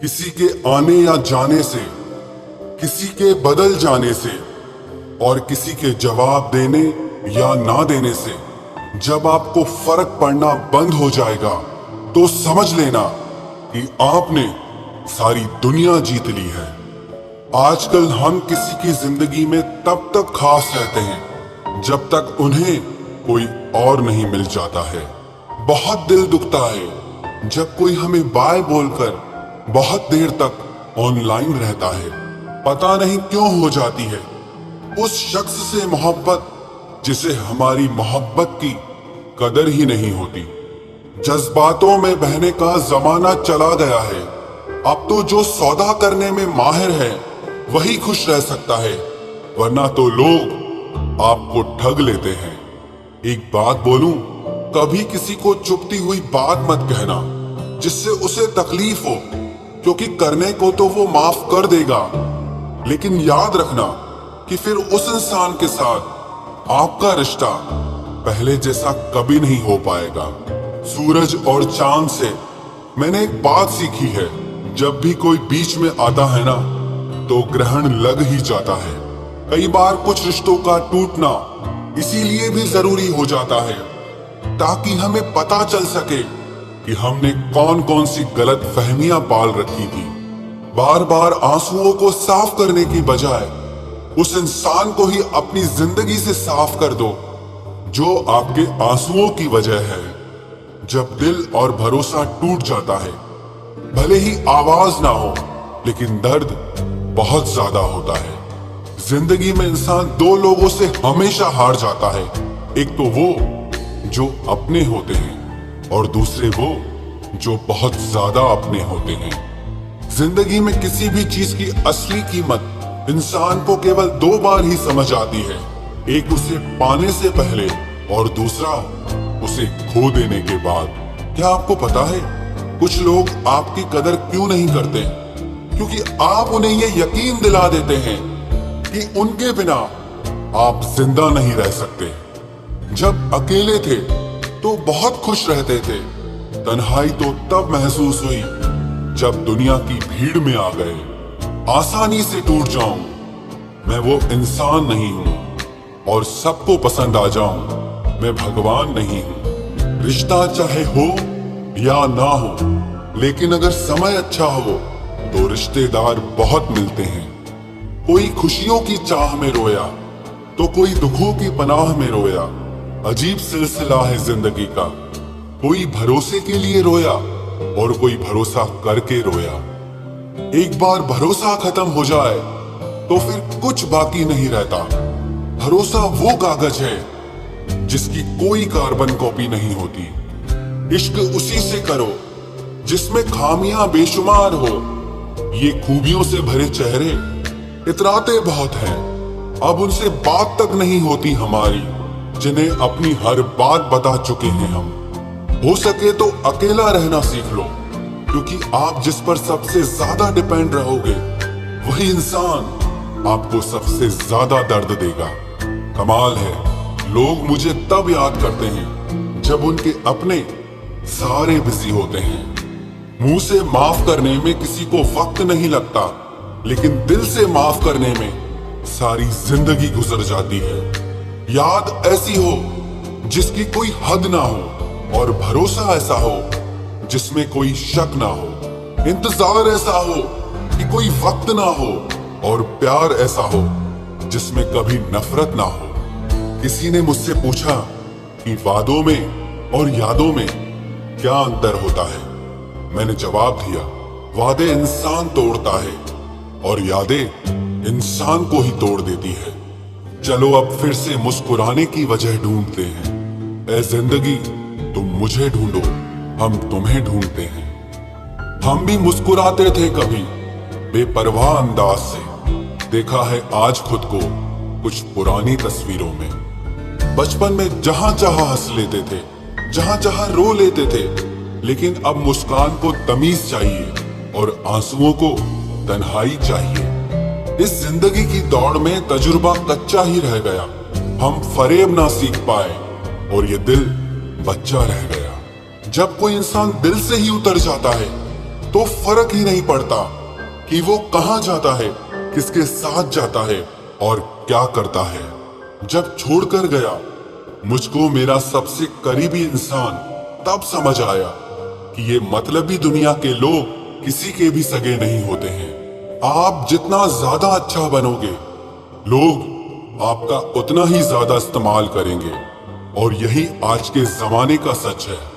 किसी के आने या जाने से, किसी के बदल जाने से और किसी के जवाब देने या ना देने से जब आपको फर्क पड़ना बंद हो जाएगा तो समझ लेना कि आपने सारी दुनिया जीत ली है। आजकल हम किसी की जिंदगी में तब तक खास रहते हैं जब तक उन्हें कोई और नहीं मिल जाता है। बहुत दिल दुखता है जब कोई हमें बाय बोलकर बहुत देर तक ऑनलाइन रहता है। पता नहीं क्यों हो जाती है उस शख्स से मोहब्बत जिसे हमारी मोहब्बत की कदर ही नहीं होती। जज्बातों में बहने का जमाना चला गया है। अब तो जो सौदा करने में माहिर है वही खुश रह सकता है, वरना तो लोग आपको ठग लेते हैं। एक बात बोलूं, कभी किसी को चुभती हुई बात मत कहना जिससे उसे तकलीफ हो, क्योंकि करने को तो वो माफ कर देगा, लेकिन याद रखना कि फिर उस इंसान के साथ आपका रिश्ता पहले जैसा कभी नहीं हो पाएगा। सूरज और चांद से मैंने एक बात सीखी है, जब भी कोई बीच में आता है ना तो ग्रहण लग ही जाता है। कई बार कुछ रिश्तों का टूटना इसीलिए भी जरूरी हो जाता है ताकि हमें पता चल सके कि हमने कौन कौन सी गलत फहमियां पाल रखी थी। बार बार आंसुओं को साफ करने की बजाय उस इंसान को ही अपनी जिंदगी से साफ कर दो जो आपके आंसुओं की वजह है। जब दिल और भरोसा टूट जाता है, भले ही आवाज ना हो लेकिन दर्द बहुत ज्यादा होता है। जिंदगी में इंसान दो लोगों से हमेशा हार जाता है, एक तो वो जो अपने होते हैं और दूसरे वो जो बहुत ज्यादा अपने होते हैं। जिंदगी में किसी भी चीज की असली कीमत इंसान को केवल दो बार ही समझ आती है, एक उसे पाने से पहले और दूसरा उसे खो देने के बाद। क्या आपको पता है कुछ लोग आपकी कदर क्यों नहीं करते? क्योंकि आप उन्हें ये यकीन दिला देते हैं कि उनके बिना आप जिंदा नहीं रह सकते। जब अकेले थे तो बहुत खुश रहते थे, तन्हाई तो तब महसूस हुई जब दुनिया की भीड़ में आ गए। आसानी से टूट जाऊं, मैं वो इंसान नहीं हूं, और सबको पसंद आ जाऊं, मैं भगवान नहीं हूं। रिश्ता चाहे हो या ना हो, लेकिन अगर समय अच्छा हो तो रिश्तेदार बहुत मिलते हैं। कोई खुशियों की चाह में रोया तो कोई दुखों की पनाह में रोया। अजीब सिलसिला है जिंदगी का, कोई भरोसे के लिए रोया और कोई भरोसा करके रोया। एक बार भरोसा खत्म हो जाए तो फिर कुछ बाकी नहीं रहता। भरोसा वो कागज है जिसकी कोई कार्बन कॉपी नहीं होती। इश्क उसी से करो जिसमें खामियां बेशुमार हो। ये खूबियों से भरे चेहरे इतराते बहुत हैं, अब उनसे बात तक नहीं होती हमारी, जिन्हें अपनी हर बात बता चुके हैं हम। हो सके तो अकेला रहना सीख लो, क्योंकि आप जिस पर सबसे ज्यादा डिपेंड रहोगे वही इंसान आपको सबसे ज्यादा दर्द देगा। कमाल है, लोग मुझे तब याद करते हैं जब उनके अपने सारे बिजी होते हैं। मुंह से माफ करने में किसी को वक्त नहीं लगता, लेकिन दिल से माफ करने में सारी जिंदगी गुजर जाती है। याद ऐसी हो जिसकी कोई हद ना हो, और भरोसा ऐसा हो जिसमें कोई शक ना हो। इंतजार ऐसा हो कि कोई वक्त ना हो, और प्यार ऐसा हो जिसमें कभी नफरत ना हो। किसी ने मुझसे पूछा कि वादों में और यादों में क्या अंतर होता है। मैंने जवाब दिया, वादे इंसान तोड़ता है और यादें इंसान को ही तोड़ देती है। चलो अब फिर से मुस्कुराने की वजह ढूंढते हैं। ऐ जिंदगी तुम मुझे ढूंढो, हम तुम्हें ढूंढते हैं। हम भी मुस्कुराते थे कभी बेपरवाह अंदाज से, देखा है आज खुद को कुछ पुरानी तस्वीरों में। बचपन में जहां चाहा हंस लेते थे, जहां चाहा रो लेते थे, लेकिन अब मुस्कान को तमीज चाहिए और आंसुओं को तन्हाई चाहिए। इस जिंदगी की दौड़ में तजुर्बा कच्चा ही रह गया, हम फरेब ना सीख पाए और ये दिल बच्चा रह गया। जब कोई इंसान दिल से ही उतर जाता है तो फर्क ही नहीं पड़ता कि वो कहां जाता है, किसके साथ जाता है और क्या करता है। जब छोड़कर गया मुझको मेरा सबसे करीबी इंसान, तब समझ आया कि ये मतलबी दुनिया के लोग किसी के भी सगे नहीं होते हैं। आप जितना ज्यादा अच्छा बनोगे, लोग आपका उतना ही ज्यादा इस्तेमाल करेंगे, और यही आज के जमाने का सच है।